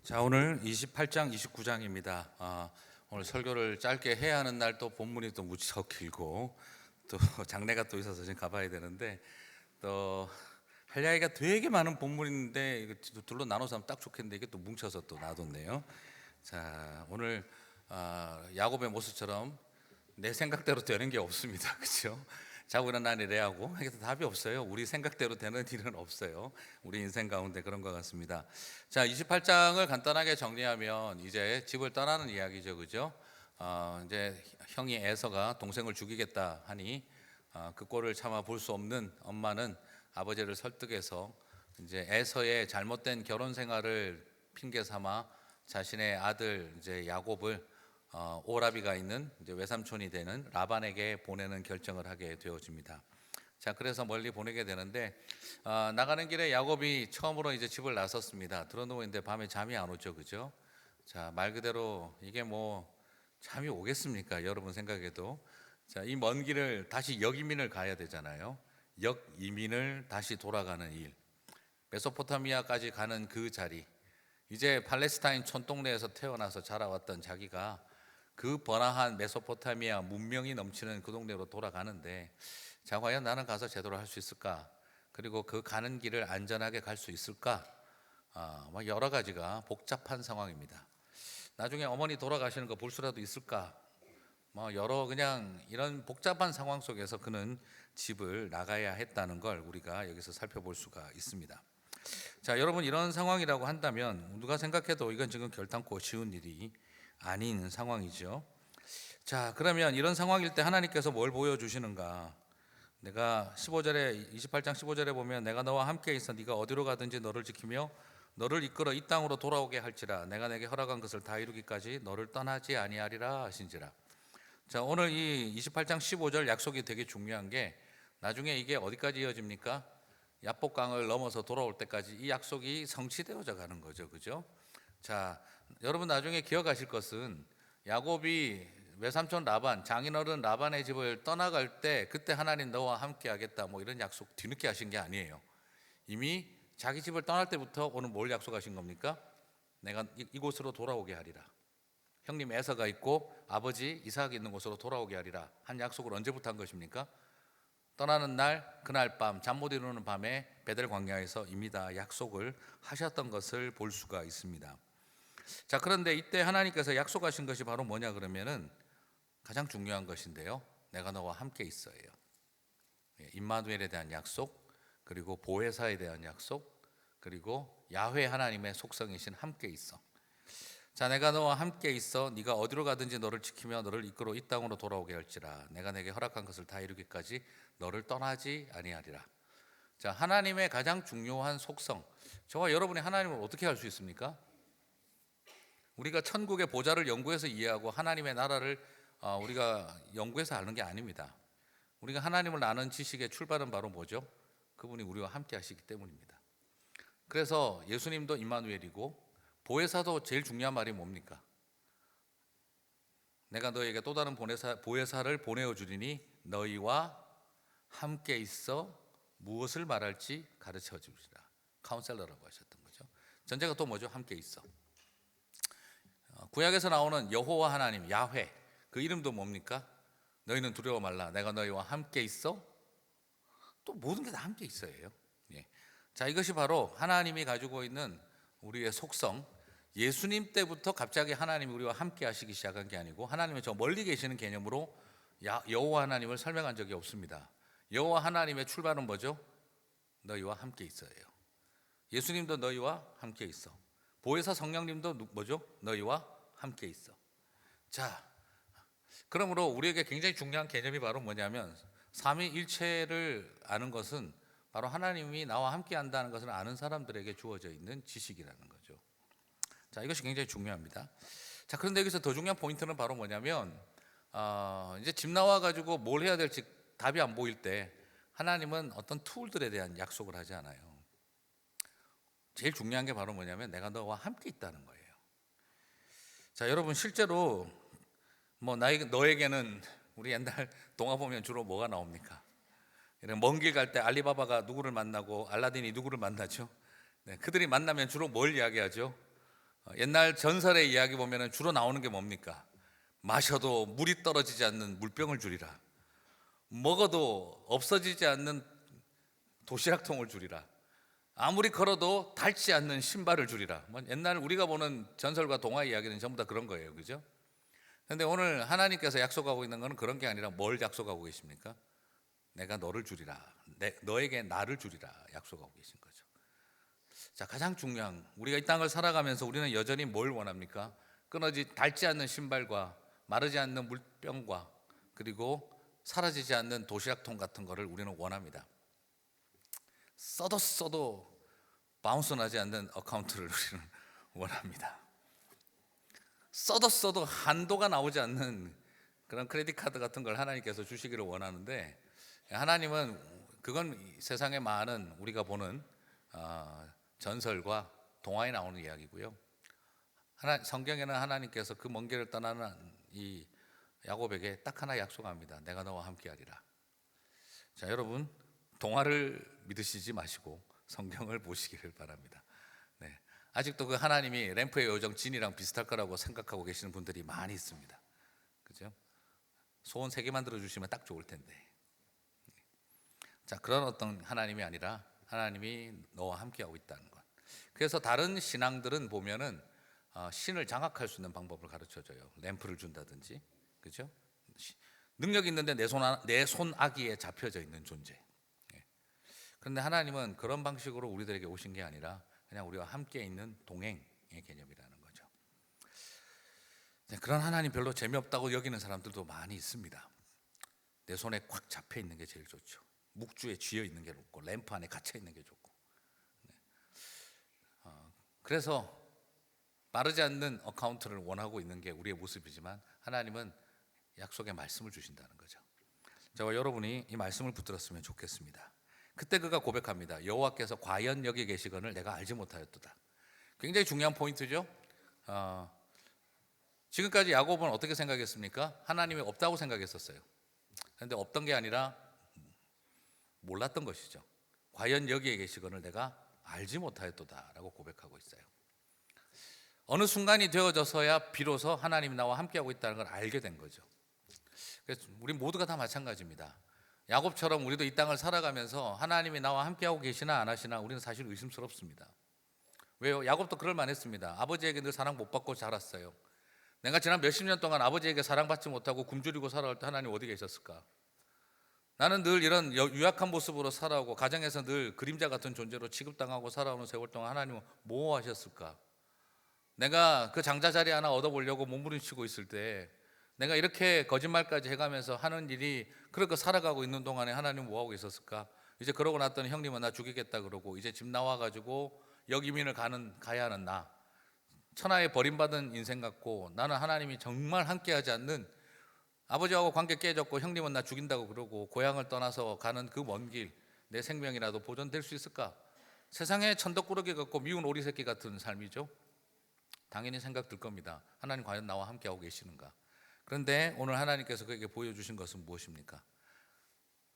자, 오늘 28장, 29장입니다. 오늘 설교를 짧게 해야 하는 날 또 본문이 또 무척 길고 또 장례가 또 있어서 지금 가봐야 되는데 또 할 이야기가 되게 많은 본문인데 이거 둘로 나눠서 하면 딱 좋겠는데 이게 또 뭉쳐서 또 놔뒀네요. 자, 오늘 야곱의 모습처럼 내 생각대로 되는 게 없습니다. 그렇죠? 자고 일어나니 레하고 이게 답이 없어요. 우리 생각대로 되는 일은 없어요. 우리 인생 가운데 그런 것 같습니다. 자, 28장을 간단하게 정리하면 이제 집을 떠나는 이야기죠, 그죠? 이제 형이 에서가 동생을 죽이겠다 하니 그 꼴을 참아 볼 수 없는 엄마는 아버지를 설득해서 이제 에서의 잘못된 결혼 생활을 핑계 삼아 자신의 아들 이제 야곱을 오라비가 있는 이제 외삼촌이 되는 라반에게 보내는 결정을 하게 되어집니다. 자, 그래서 멀리 보내게 되는데 나가는 길에 야곱이 처음으로 이제 집을 나섰습니다. 들어누워 있는데 밤에 잠이 안 오죠, 그죠? 자, 말 그대로 이게 뭐 잠이 오겠습니까? 여러분 생각해도 자, 이 먼 길을 다시 역이민을 가야 되잖아요. 역이민을 다시 돌아가는 일, 메소포타미아까지 가는 그 자리, 이제 팔레스타인 촌동네에서 태어나서 자라왔던 자기가 그 번화한 메소포타미아 문명이 넘치는 그 동네로 돌아가는데 자, 과연 나는 가서 제대로 할 수 있을까? 그리고 그 가는 길을 안전하게 갈 수 있을까? 막 여러 가지가 복잡한 상황입니다. 나중에 어머니 돌아가시는 거 볼 수라도 있을까? 뭐 여러 그냥 이런 복잡한 상황 속에서 그는 집을 나가야 했다는 걸 우리가 여기서 살펴볼 수가 있습니다. 자, 여러분 이런 상황이라고 한다면 누가 생각해도 이건 지금 결단코 쉬운 일이 아닌 상황이죠. 자, 그러면 이런 상황일 때 하나님께서 뭘 보여주시는가? 내가 15절에 28장 15절에 보면 내가 너와 함께 있어 네가 어디로 가든지 너를 지키며 너를 이끌어 이 땅으로 돌아오게 할지라 내가 내게 허락한 것을 다 이루기까지 너를 떠나지 아니하리라 하신지라. 자, 오늘 이 28장 15절 약속이 되게 중요한 게 나중에 이게 어디까지 이어집니까? 야복강을 넘어서 돌아올 때까지 이 약속이 성취되어져 가는 거죠, 그죠? 자, 여러분 나중에 기억하실 것은 야곱이 외삼촌 라반, 장인어른 라반의 집을 떠나갈 때 그때 하나님 너와 함께 하겠다 뭐 이런 약속 뒤늦게 하신 게 아니에요. 이미 자기 집을 떠날 때부터 오늘 뭘 약속하신 겁니까? 내가 이곳으로 돌아오게 하리라. 형님 에서가 있고 아버지 이삭이 있는 곳으로 돌아오게 하리라 한 약속을 언제부터 한 것입니까? 떠나는 날 그날 밤 잠 못 이루는 밤에 베델 광야에서 이미 다 약속을 하셨던 것을 볼 수가 있습니다. 자, 그런데 이때 하나님께서 약속하신 것이 바로 뭐냐 그러면은 가장 중요한 것인데요, 내가 너와 함께 있어요. 임마누엘에 대한 약속, 그리고 보혜사에 대한 약속, 그리고 야훼 하나님의 속성이신 함께 있어. 자, 내가 너와 함께 있어 네가 어디로 가든지 너를 지키며 너를 이끌어 이 땅으로 돌아오게 할지라 내가 내게 허락한 것을 다 이루기까지 너를 떠나지 아니하리라. 자, 하나님의 가장 중요한 속성, 저와 여러분이 하나님을 어떻게 알 수 있습니까? 우리가 천국의 보좌를 연구해서 이해하고 하나님의 나라를 우리가 연구해서 아는 게 아닙니다. 우리가 하나님을 아는 지식의 출발은 바로 뭐죠? 그분이 우리와 함께 하시기 때문입니다. 그래서 예수님도 임마누엘이고 보혜사도 제일 중요한 말이 뭡니까? 내가 너에게 또 다른 보혜사를 보내어 주리니 너희와 함께 있어 무엇을 말할지 가르쳐 주리라. 카운셀러라고 하셨던 거죠. 전제가 또 뭐죠? 함께 있어. 구약에서 나오는 여호와 하나님 야훼, 그 이름도 뭡니까? 너희는 두려워 말라 내가 너희와 함께 있어. 또 모든 게 다 함께 있어요. 예. 자, 이것이 바로 하나님이 가지고 있는 우리의 속성. 예수님 때부터 갑자기 하나님이 우리와 함께 하시기 시작한 게 아니고 하나님은 저 멀리 계시는 개념으로 여호와 하나님을 설명한 적이 없습니다. 여호와 하나님의 출발은 뭐죠? 너희와 함께 있어요. 예수님도 너희와 함께 있어. 보혜사 성령님도 뭐죠? 너희와 함께 있어. 자, 그러므로 우리에게 굉장히 중요한 개념이 바로 뭐냐면 삼위일체를 아는 것은 바로 하나님이 나와 함께 한다는 것을 아는 사람들에게 주어져 있는 지식이라는 거죠. 자, 이것이 굉장히 중요합니다. 자, 그런데 여기서 더 중요한 포인트는 바로 뭐냐면 이제 집 나와 가지고 뭘 해야 될지 답이 안 보일 때 하나님은 어떤 툴들에 대한 약속을 하지 않아요. 제일 중요한 게 바로 뭐냐면 내가 너와 함께 있다는 거예요. 자, 여러분 실제로 뭐 너에게는 우리 옛날 동화 보면 주로 뭐가 나옵니까? 먼 길 갈 때 알리바바가 누구를 만나고 알라딘이 누구를 만나죠? 네, 그들이 만나면 주로 뭘 이야기하죠? 옛날 전설의 이야기 보면은 주로 나오는 게 뭡니까? 마셔도 물이 떨어지지 않는 물병을 주리라. 먹어도 없어지지 않는 도시락통을 주리라. 아무리 걸어도 닳지 않는 신발을 주리라. 옛날 우리가 보는 전설과 동화 이야기는 전부 다 그런 거예요, 그죠? 그런데 오늘 하나님께서 약속하고 있는 것은 그런 게 아니라 뭘 약속하고 계십니까? 내가 너를 주리라. 너에게 나를 주리라 약속하고 계신 거죠. 자, 가장 중요한, 우리가 이 땅을 살아가면서 우리는 여전히 뭘 원합니까? 닳지 않는 신발과 마르지 않는 물병과 그리고 사라지지 않는 도시락통 같은 거를 우리는 원합니다. 써도 바운스 나지 않는 어카운트를 우리는 원합니다. 써도 한도가 나오지 않는 그런 크레딧 카드 같은 걸 하나님께서 주시기를 원하는데, 하나님은 그건 세상에 많은 우리가 보는 전설과 동화에 나오는 이야기고요. 성경에는 하나님께서 그 먼 길을 떠나는 이 야곱에게 딱 하나 약속합니다. 내가 너와 함께하리라. 자, 여러분, 동화를 믿으시지 마시고 성경을 보시기를 바랍니다. 네. 아직도 그 하나님이 램프의 요정 진이랑 비슷할 거라고 생각하고 계시는 분들이 많이 있습니다. 그죠? 소원 3개만 들어주시면 딱 좋을 텐데. 자, 그런 어떤 하나님이 아니라 하나님이 너와 함께하고 있다는 것. 그래서 다른 신앙들은 보면은 신을 장악할 수 있는 방법을 가르쳐줘요. 램프를 준다든지, 그죠? 능력 있는데 내 손아귀에 잡혀져 있는 존재. 그런데 하나님은 그런 방식으로 우리들에게 오신 게 아니라 그냥 우리와 함께 있는 동행의 개념이라는 거죠. 그런 하나님 별로 재미없다고 여기는 사람들도 많이 있습니다. 내 손에 꽉 잡혀 있는 게 제일 좋죠. 묵주에 쥐어 있는 게 좋고 램프 안에 갇혀 있는 게 좋고. 그래서 마르지 않는 어카운트를 원하고 있는 게 우리의 모습이지만 하나님은 약속의 말씀을 주신다는 거죠. 저와 여러분이 이 말씀을 붙들었으면 좋겠습니다. 그때 그가 고백합니다. 여호와께서 과연 여기 계시거늘 내가 알지 못하였도다. 굉장히 중요한 포인트죠. 지금까지 야곱은 어떻게 생각했습니까? 하나님이 없다고 생각했었어요. 그런데 없던 게 아니라 몰랐던 것이죠. 과연 여기에 계시거늘 내가 알지 못하였도다 라고 고백하고 있어요. 어느 순간이 되어져서야 비로소 하나님이 나와 함께하고 있다는 걸 알게 된 거죠. 그래서 우리 모두가 다 마찬가지입니다. 야곱처럼 우리도 이 땅을 살아가면서 하나님이 나와 함께하고 계시나 안 하시나 우리는 사실 의심스럽습니다. 왜요? 야곱도 그럴 만했습니다. 아버지에게 늘 사랑 못 받고 자랐어요. 내가 지난 몇십 년 동안 아버지에게 사랑받지 못하고 굶주리고 살아올 때 하나님 어디 계셨을까? 나는 늘 이런 유약한 모습으로 살아오고 가정에서 늘 그림자 같은 존재로 취급당하고 살아오는 세월 동안 하나님은 뭐 하셨을까? 내가 그 장자 자리 하나 얻어보려고 몸부림치고 있을 때 내가 이렇게 거짓말까지 해가면서 하는 일이 그렇게 살아가고 있는 동안에 하나님 뭐 하고 있었을까? 이제 그러고 났더니 형님은 나 죽이겠다 그러고 이제 집 나와가지고 역이민을 가야 하는 나, 천하에 버림받은 인생 같고 나는 하나님이 정말 함께하지 않는, 아버지하고 관계 깨졌고 형님은 나 죽인다고 그러고 고향을 떠나서 가는 그 먼 길, 내 생명이라도 보존될 수 있을까? 세상에 천덕꾸러기 같고 미운 오리 새끼 같은 삶이죠. 당연히 생각 들 겁니다. 하나님 과연 나와 함께하고 계시는가? 그런데 오늘 하나님께서 그에게 보여주신 것은 무엇입니까?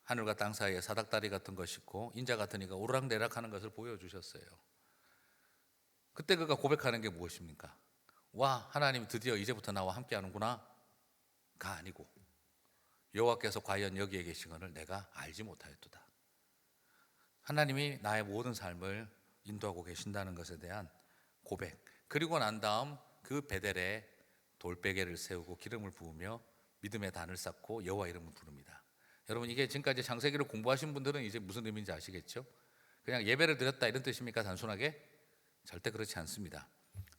하늘과 땅 사이에 사닥다리 같은 것이 있고 인자 같은 이가 오르락내락하는 것을 보여주셨어요. 그때 그가 고백하는 게 무엇입니까? 와, 하나님 드디어 이제부터 나와 함께하는구나 가 아니고 여호와께서 과연 여기에 계시거늘 내가 알지 못하였도다. 하나님이 나의 모든 삶을 인도하고 계신다는 것에 대한 고백, 그리고 난 다음 그 베델에 돌베개를 세우고 기름을 부으며 믿음의 단을 쌓고 여호와 이름을 부릅니다. 여러분, 이게 지금까지 창세기를 공부하신 분들은 이제 무슨 의미인지 아시겠죠? 그냥 예배를 드렸다 이런 뜻입니까? 단순하게? 절대 그렇지 않습니다.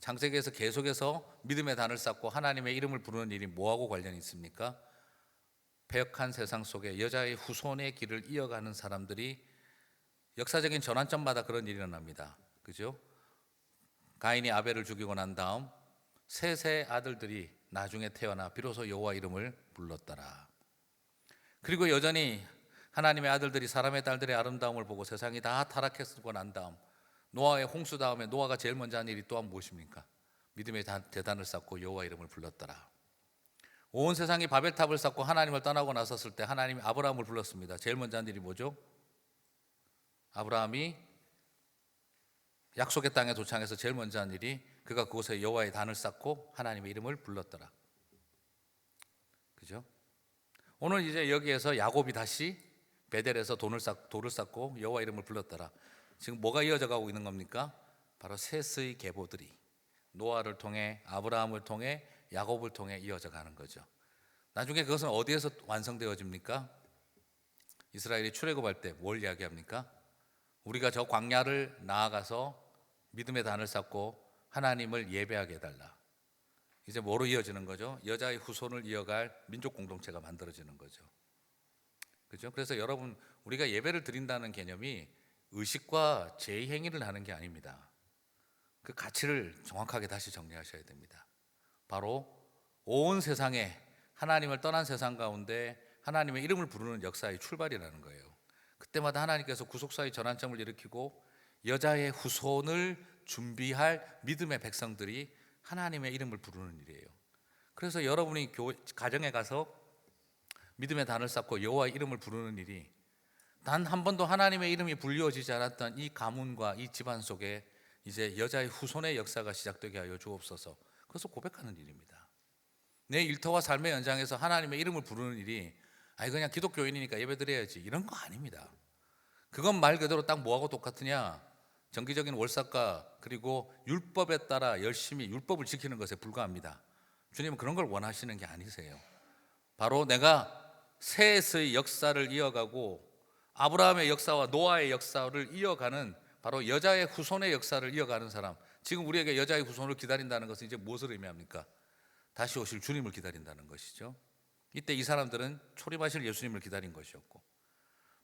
창세기에서 계속해서 믿음의 단을 쌓고 하나님의 이름을 부르는 일이 뭐하고 관련이 있습니까? 패역한 세상 속에 여자의 후손의 길을 이어가는 사람들이 역사적인 전환점마다 그런 일이 일어납니다. 그죠? 가인이 아벨을 죽이고 난 다음 셋의 아들들이 나중에 태어나 비로소 여호와 이름을 불렀더라. 그리고 여전히 하나님의 아들들이 사람의 딸들의 아름다움을 보고 세상이 다 타락했고 난 다음 노아의 홍수 다음에 노아가 제일 먼저 한 일이 또한 무엇입니까? 믿음의 대단을 쌓고 여호와 이름을 불렀더라. 온 세상이 바벨탑을 쌓고 하나님을 떠나고 나섰을 때 하나님이 아브라함을 불렀습니다. 제일 먼저 한 일이 뭐죠? 아브라함이 약속의 땅에 도착해서 제일 먼저 한 일이 그가 그곳에 여호와의 단을 쌓고 하나님의 이름을 불렀더라. 그죠? 오늘 이제 여기에서 야곱이 다시 베델에서 돌을 쌓고 여호와 이름을 불렀더라. 지금 뭐가 이어져 가고 있는 겁니까? 바로 셋의 계보들이 노아를 통해 아브라함을 통해 야곱을 통해 이어져 가는 거죠. 나중에 그것은 어디에서 완성되어집니까? 이스라엘이 출애굽할 때 뭘 이야기합니까? 우리가 저 광야를 나아가서 믿음의 단을 쌓고 하나님을 예배하게 해달라. 이제 뭐로 이어지는 거죠? 여자의 후손을 이어갈 민족 공동체가 만들어지는 거죠. 그죠? 그래서 여러분, 우리가 예배를 드린다는 개념이 의식과 제행위를 하는 게 아닙니다. 그 가치를 정확하게 다시 정리하셔야 됩니다. 바로 온 세상에 하나님을 떠난 세상 가운데 하나님의 이름을 부르는 역사의 출발이라는 거예요. 그때마다 하나님께서 구속사의 전환점을 일으키고 여자의 후손을 준비할 믿음의 백성들이 하나님의 이름을 부르는 일이에요. 그래서 여러분이 가정에 가서 믿음의 단을 쌓고 여호와의 이름을 부르는 일이 단 한 번도 하나님의 이름이 불리워지지 않았던 이 가문과 이 집안 속에 이제 여자의 후손의 역사가 시작되게 하여 주옵소서. 그것을 고백하는 일입니다. 내 일터와 삶의 연장에서 하나님의 이름을 부르는 일이 그냥 기독교인이니까 예배드려야지 이런 거 아닙니다. 그건 말 그대로 딱 뭐하고 똑같으냐? 정기적인 월삭과 그리고 율법에 따라 열심히 율법을 지키는 것에 불과합니다. 주님은 그런 걸 원하시는 게 아니세요. 바로 내가 셋의 역사를 이어가고 아브라함의 역사와 노아의 역사를 이어가는 바로 여자의 후손의 역사를 이어가는 사람. 지금 우리에게 여자의 후손을 기다린다는 것은 이제 무엇을 의미합니까? 다시 오실 주님을 기다린다는 것이죠. 이때 이 사람들은 초림하실 예수님을 기다린 것이었고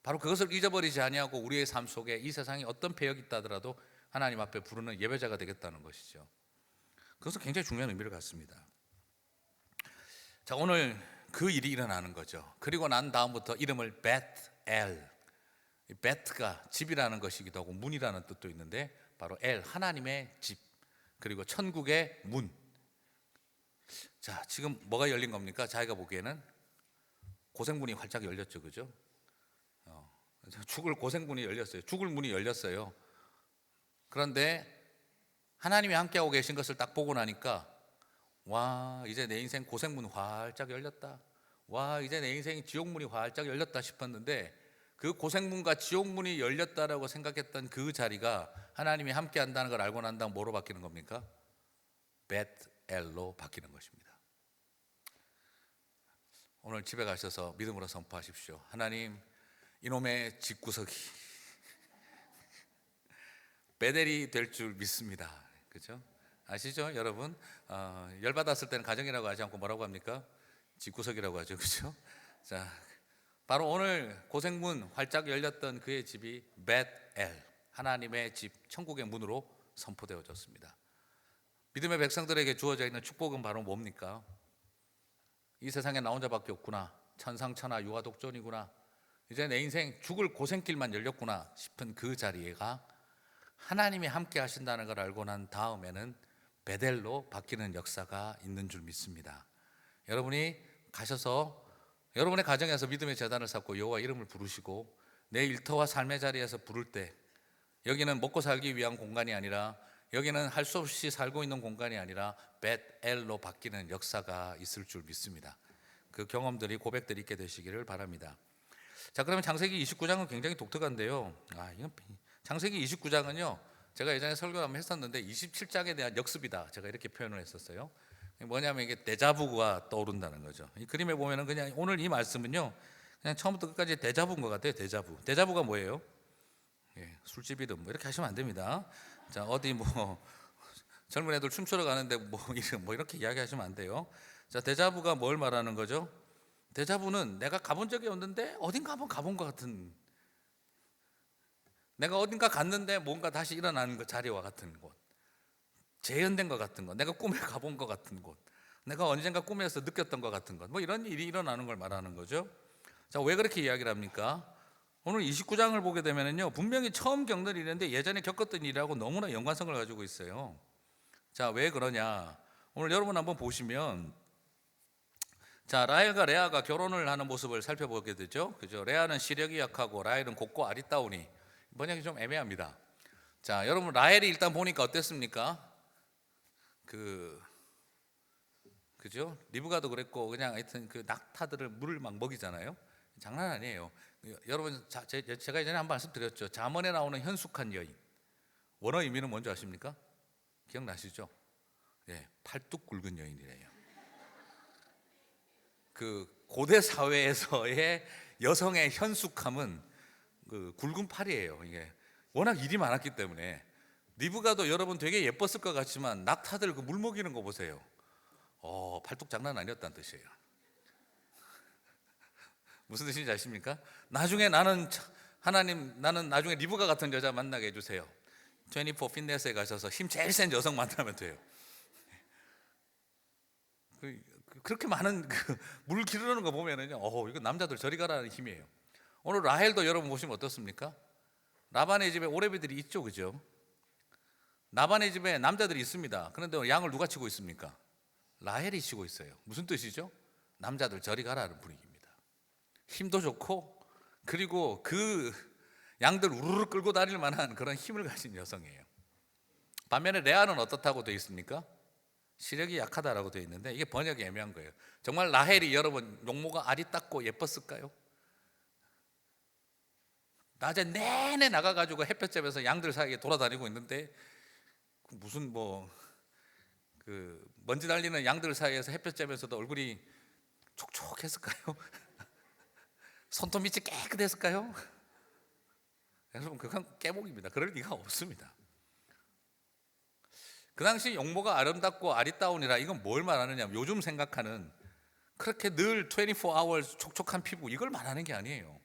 바로 그것을 잊어버리지 아니하고 우리의 삶 속에 이 세상에 어떤 배역이 있다 하더라도 하나님 앞에 부르는 예배자가 되겠다는 것이죠. 그것은 굉장히 중요한 의미를 갖습니다. 자, 오늘 그 일이 일어나는 거죠. 그리고 난 다음부터 이름을 벳엘, 베트가 집이라는 것이기도 하고 문이라는 뜻도 있는데 바로 엘, 하나님의 집, 그리고 천국의 문. 자, 지금 뭐가 열린 겁니까? 자기가 보기에는 고생문이 활짝 열렸죠, 그죠? 죽을 고생문이 열렸어요. 죽을 문이 열렸어요. 그런데 하나님이 함께하고 계신 것을 딱 보고 나니까 와, 이제 내 인생 고생문 활짝 열렸다. 와, 이제 내 인생 지옥문이 활짝 열렸다 싶었는데 그 고생문과 지옥문이 열렸다라고 생각했던 그 자리가 하나님이 함께한다는 걸 알고 난 다음 뭐로 바뀌는 겁니까? 벳엘로 바뀌는 것입니다. 오늘 집에 가셔서 믿음으로 선포하십시오. 하나님, 이놈의 집구석이 베델이 될 줄 믿습니다. 그죠? 아시죠, 여러분? 열받았을 때는 가정이라고 하지 않고 뭐라고 합니까? 집구석이라고 하죠, 그죠? 자, 바로 오늘 고생문 활짝 열렸던 그의 집이 벳엘, 하나님의 집, 천국의 문으로 선포되어졌습니다. 믿음의 백성들에게 주어져 있는 축복은 바로 뭡니까? 이 세상에 나 혼자밖에 없구나, 천상천하 유아독존이구나, 이제 내 인생 죽을 고생길만 열렸구나 싶은 그 자리가 하나님이 함께 하신다는 걸 알고 난 다음에는 베델로 바뀌는 역사가 있는 줄 믿습니다. 여러분이 가셔서 여러분의 가정에서 믿음의 제단을 쌓고 여호와 이름을 부르시고 내 일터와 삶의 자리에서 부를 때 여기는 먹고 살기 위한 공간이 아니라 여기는 할 수 없이 살고 있는 공간이 아니라 벳엘로 바뀌는 역사가 있을 줄 믿습니다. 그 경험들이 고백들이 있게 되시기를 바랍니다. 자, 그러면 창세기 29장은 굉장히 독특한데요. 이건 창세기 29장은요, 제가 예전에 설교를 한번 했었는데 27장에 대한 역습이다, 제가 이렇게 표현을 했었어요. 뭐냐면 이게 데자부가 떠오른다는 거죠. 이 그림에 보면은 그냥 오늘 이 말씀은요, 그냥 처음부터 끝까지 데자부인 것 같아요. 데자부가 뭐예요? 술집이든 뭐 이렇게 하시면 안 됩니다. 자, 어디 뭐 젊은 애들 춤추러 가는데 뭐 이렇게 이야기하시면 안 돼요. 자, 데자부가 뭘 말하는 거죠? 데자부는 내가 가본 적이 없는데 어딘가 한번 가본 것 같은, 내가 어딘가 갔는데 뭔가 다시 일어나는 것, 자리와 같은 곳, 재현된 것 같은 것, 내가 꿈에 가본 것 같은 곳, 내가 언젠가 꿈에서 느꼈던 것 같은 것, 뭐 이런 일이 일어나는 걸 말하는 거죠. 자, 왜 그렇게 이야기를 합니까? 오늘 29장을 보게 되면은요, 분명히 처음 겪는 일인데 예전에 겪었던 일하고 너무나 연관성을 가지고 있어요. 자, 왜 그러냐? 오늘 여러분 한번 보시면, 자, 라헬과 레아가 결혼을 하는 모습을 살펴보게 되죠. 그죠? 레아는 시력이 약하고 라헬은 곱고 아리따우니, 번역이 좀 애매합니다. 자, 여러분 라헬이 일단 보니까 어땠습니까? 그죠? 리브가도 그랬고 그냥 하여튼 그 낙타들을 물을 막 먹이잖아요. 장난 아니에요. 여러분 제가 예전에 한 번 말씀드렸죠. 잠언에 나오는 현숙한 여인. 원어 의미는 뭔지 아십니까? 기억나시죠? 예, 팔뚝 굵은 여인이래요. 그 고대 사회에서의 여성의 현숙함은 그 굵은 팔이에요. 이게 워낙 일이 많았기 때문에. 리브가도 여러분 되게 예뻤을 것 같지만 낙타들 그 물 먹이는 거 보세요. 팔뚝 장난 아니었다는 뜻이에요. 무슨 뜻인지 아십니까? 나중에 나는 나중에 리브가 같은 여자 만나게 해주세요. 24 피트니스에 가셔서 힘 제일 센 여성 만나면 돼요. 그렇게 많은 물 기르는 거 보면은요, 이거 남자들 저리 가라는 힘이에요. 오늘 라헬도 여러분 보시면 어떻습니까? 라반의 집에 오레비들이 있죠, 그죠? 라반의 집에 남자들이 있습니다. 그런데 양을 누가 치고 있습니까? 라헬이 치고 있어요. 무슨 뜻이죠? 남자들 저리 가라는 분위기입니다. 힘도 좋고, 그리고 그 양들 우르르 끌고 다닐 만한 그런 힘을 가진 여성이에요. 반면에 레아는 어떻다고 되어 있습니까? 시력이 약하다라고 되어 있는데 이게 번역이 애매한 거예요. 정말 라헬이 여러분 용모가 아리따고 예뻤을까요? 낮에 내내 나가가지고 햇볕쬐면서 양들 사이에 돌아다니고 있는데 무슨 먼지 날리는 양들 사이에서 햇볕쬐면서도 얼굴이 촉촉했을까요? 손톱 밑이 깨끗했을까요? 여러분 그건 깨목입니다. 그럴 리가 없습니다. 그 당시 용모가 아름답고 아리따우니라 이건 뭘 말하느냐, 요즘 생각하는 그렇게 늘 24hours 촉촉한 피부 이걸 말하는 게 아니에요.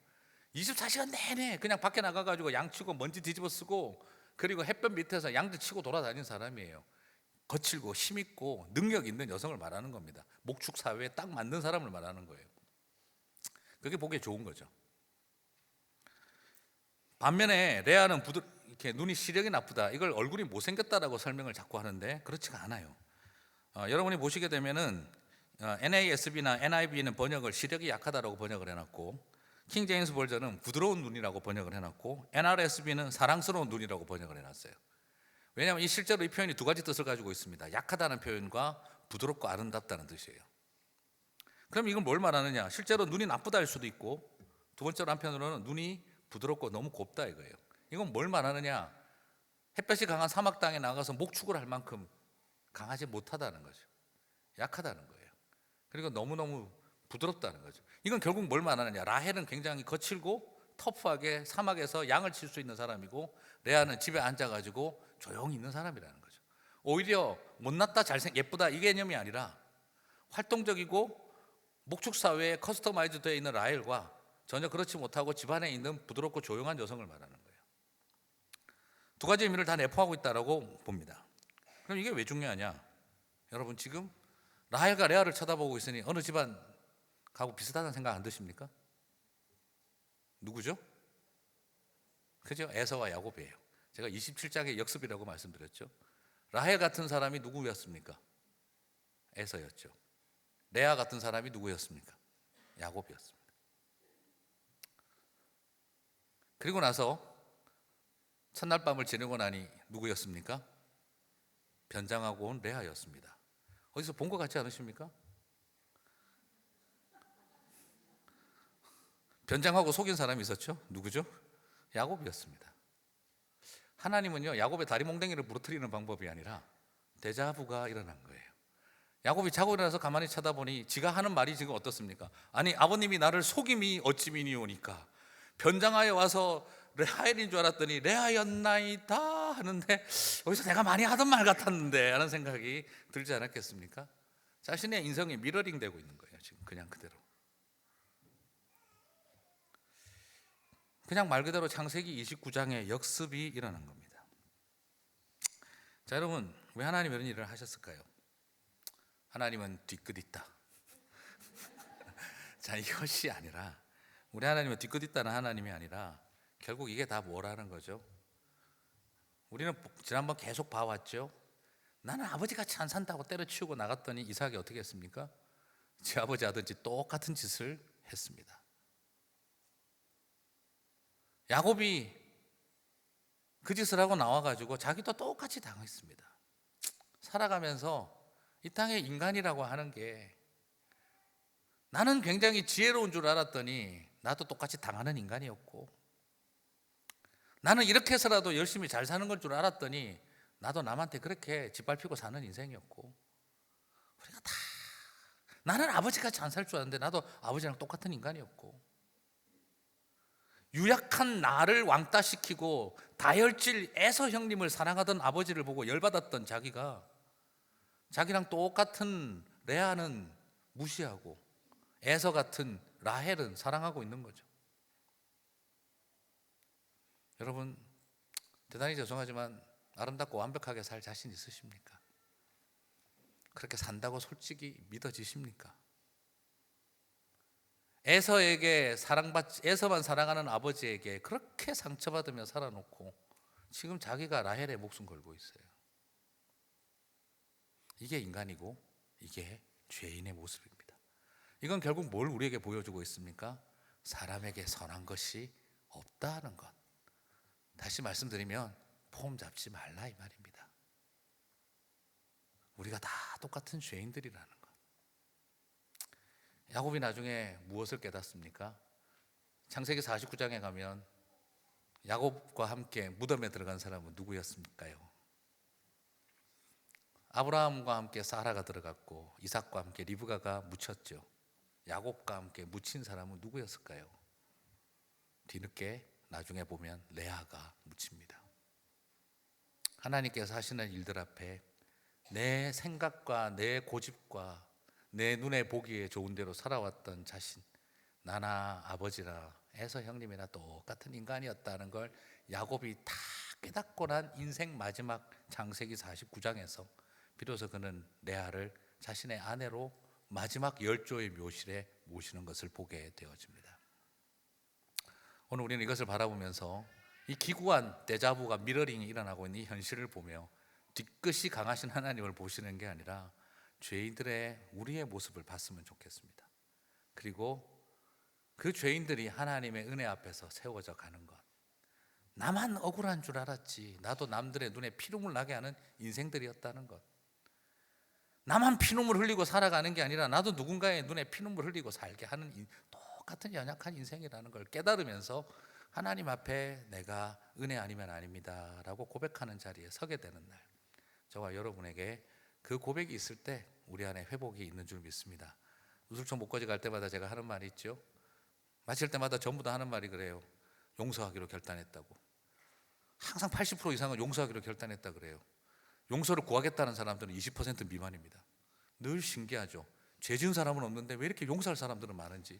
24시간 내내 그냥 밖에 나가가지고 양 치고 먼지 뒤집어 쓰고 그리고 햇볕 밑에서 양들 치고 돌아다니는 사람이에요. 거칠고 힘있고 능력 있는 여성을 말하는 겁니다. 목축 사회에 딱 맞는 사람을 말하는 거예요. 그게 보기에 좋은 거죠. 반면에 레아는 이렇게 눈이 시력이 나쁘다, 이걸 얼굴이 못생겼다라고 설명을 자꾸 하는데 그렇지가 않아요. 여러분이 보시게 되면은 NASB나 NIV는 번역을 시력이 약하다라고 번역을 해놨고, 킹 제임스 버전은 부드러운 눈이라고 번역을 해놨고, NRSV는 사랑스러운 눈이라고 번역을 해놨어요. 왜냐하면 실제로 이 표현이 두 가지 뜻을 가지고 있습니다. 약하다는 표현과 부드럽고 아름답다는 뜻이에요. 그럼 이건 뭘 말하느냐? 실제로 눈이 나쁘다 할 수도 있고, 두 번째로 한편으로는 눈이 부드럽고 너무 곱다 이거예요. 이건 뭘 말하느냐? 햇볕이 강한 사막 땅에 나가서 목축을 할 만큼 강하지 못하다는 거죠. 약하다는 거예요. 그리고 너무너무 부드럽다는 거죠. 이건 결국 뭘 말하느냐? 라헬은 굉장히 거칠고 터프하게 사막에서 양을 칠 수 있는 사람이고, 레아는 집에 앉아가지고 조용히 있는 사람이라는 거죠. 오히려 못났다 예쁘다 이 개념이 아니라 활동적이고 목축 사회에 커스터마이즈 되어 있는 라헬과 전혀 그렇지 못하고 집안에 있는 부드럽고 조용한 여성을 말하는 거예요. 두 가지 의미를 다 내포하고 있다고 봅니다. 그럼 이게 왜 중요하냐? 여러분 지금 라헬과 레아를 쳐다보고 있으니 어느 집안 가고 비슷하다는 생각 안 드십니까? 누구죠? 그죠? 에서와 야곱이에요. 제가 27장의 역습이라고 말씀드렸죠. 라헬 같은 사람이 누구였습니까? 에서였죠. 레아 같은 사람이 누구였습니까? 야곱이었습니다. 그리고 나서 첫날 밤을 지내고 나니 누구였습니까? 변장하고 온 레아였습니다. 어디서 본 것 같지 않으십니까? 변장하고 속인 사람이 있었죠? 누구죠? 야곱이었습니다. 하나님은요, 야곱의 다리 몽댕이를 부러뜨리는 방법이 아니라 데자부가 일어난 거예요. 야곱이 자고 일어나서 가만히 쳐다보니 지가 하는 말이 지금 어떻습니까? 아니 아버님이 나를 속임이 어찌미니오니까 변장하여 와서 레아엘인 줄 알았더니 레아였나이다 하는데 여기서 내가 많이 하던 말 같았는데 하는 생각이 들지 않았겠습니까? 자신의 인생이 미러링 되고 있는 거예요. 지금 그냥 그대로. 그냥 말 그대로 창세기 29장의 역습이 일어난 겁니다. 자, 여러분 왜 하나님 이런 일을 하셨을까요? 하나님은 뒤끝 있다. 자, 이것이 아니라 우리 하나님은 뒤끝 있다는 하나님이 아니라 결국 이게 다 뭐라는 거죠? 우리는 지난번 계속 봐왔죠. 나는 아버지같이 안 산다고 때려치우고 나갔더니 이삭이 어떻게 했습니까? 제 아버지 하든지 똑같은 짓을 했습니다. 야곱이 그 짓을 하고 나와가지고 자기도 똑같이 당했습니다. 살아가면서 이 땅의 인간이라고 하는 게 나는 굉장히 지혜로운 줄 알았더니 나도 똑같이 당하는 인간이었고, 나는 이렇게 해서라도 열심히 잘 사는 걸 줄 알았더니 나도 남한테 그렇게 짓밟히고 사는 인생이었고, 우리가 다, 나는 아버지같이 안 살 줄 알았는데 나도 아버지랑 똑같은 인간이었고, 유약한 나를 왕따시키고 다혈질 에서 형님을 사랑하던 아버지를 보고 열받았던 자기가 자기랑 똑같은 레아는 무시하고 에서 같은 라헬은 사랑하고 있는 거죠. 여러분, 대단히 죄송하지만 아름답고 완벽하게 살 자신 있으십니까? 그렇게 산다고 솔직히 믿어지십니까? 에서만 사랑하는 아버지에게 그렇게 상처받으며 살아놓고 지금 자기가 라헬의 목숨 걸고 있어요. 이게 인간이고 이게 죄인의 모습입니다. 이건 결국 뭘 우리에게 보여주고 있습니까? 사람에게 선한 것이 없다는 것. 다시 말씀드리면 폼 잡지 말라 이 말입니다. 우리가 다 똑같은 죄인들이라는 것. 야곱이 나중에 무엇을 깨닫습니까? 창세기 49장에 가면 야곱과 함께 무덤에 들어간 사람은 누구였습니까요? 아브라함과 함께 사라가 들어갔고 이삭과 함께 리브가가 묻혔죠. 야곱과 함께 묻힌 사람은 누구였을까요? 뒤늦게 나중에 보면 레아가 묻힙니다. 하나님께서 하시는 일들 앞에 내 생각과 내 고집과 내 눈에 보기에 좋은 대로 살아왔던 자신, 나나 아버지나 에서 형님이나 똑같은 인간이었다는 걸 야곱이 다 깨닫고 난 인생 마지막 창세기 49장에서 비로소 그는 레아를 자신의 아내로 마지막 열조의 묘실에 모시는 것을 보게 되어집니다. 오늘 우리는 이것을 바라보면서 이 기구한 데자부가 미러링이 일어나고 있는 이 현실을 보며 뒤끝이 강하신 하나님을 보시는 게 아니라 죄인들의 우리의 모습을 봤으면 좋겠습니다. 그리고 그 죄인들이 하나님의 은혜 앞에서 세워져 가는 것. 나만 억울한 줄 알았지, 나도 남들의 눈에 피눈물 나게 하는 인생들이었다는 것. 나만 피눈물 흘리고 살아가는 게 아니라 나도 누군가의 눈에 피눈물 흘리고 살게 하는 똑같은 연약한 인생이라는 걸 깨달으면서 하나님 앞에 내가 은혜 아니면 아닙니다 라고 고백하는 자리에 서게 되는 날, 저와 여러분에게 그 고백이 있을 때 우리 안에 회복이 있는 줄 믿습니다. 우슬촌 목거지 갈 때마다 제가 하는 말이 있죠. 마칠 때마다 전부 다 하는 말이 그래요. 용서하기로 결단했다고. 항상 80% 이상은 용서하기로 결단했다 그래요. 용서를 구하겠다는 사람들은 20% 미만입니다. 늘 신기하죠. 죄 지은 사람은 없는데 왜 이렇게 용서할 사람들은 많은지.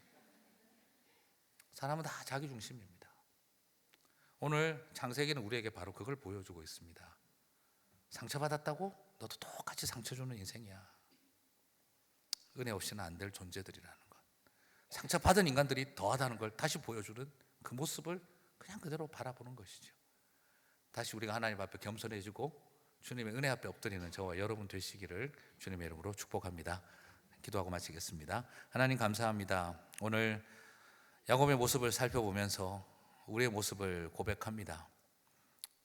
사람은 다 자기 중심입니다. 오늘 창세기는 우리에게 바로 그걸 보여주고 있습니다. 상처받았다고? 너도 똑같이 상처 주는 인생이야. 은혜 없이는 안 될 존재들이라는 것. 상처받은 인간들이 더하다는 걸 다시 보여주는 그 모습을 그냥 그대로 바라보는 것이죠. 다시 우리가 하나님 앞에 겸손해지고 주님의 은혜 앞에 엎드리는 저와 여러분 되시기를 주님의 이름으로 축복합니다. 기도하고 마치겠습니다. 하나님 감사합니다. 오늘 야곱의 모습을 살펴보면서 우리의 모습을 고백합니다.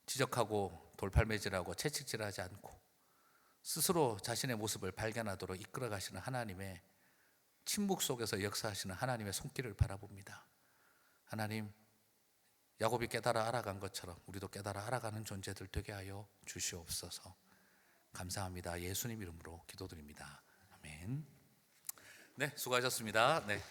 지적하고 돌팔매질하고 채찍질하지 않고 스스로 자신의 모습을 발견하도록 이끌어 가시는 하나님의 침묵 속에서 역사하시는 하나님의 손길을 바라봅니다. 하나님, 야곱이 깨달아 알아간 것처럼 우리도 깨달아 알아가는 존재들 되게 하여 주시옵소서. 감사합니다. 예수님 이름으로 기도드립니다. 아멘. 네, 수고하셨습니다. 네.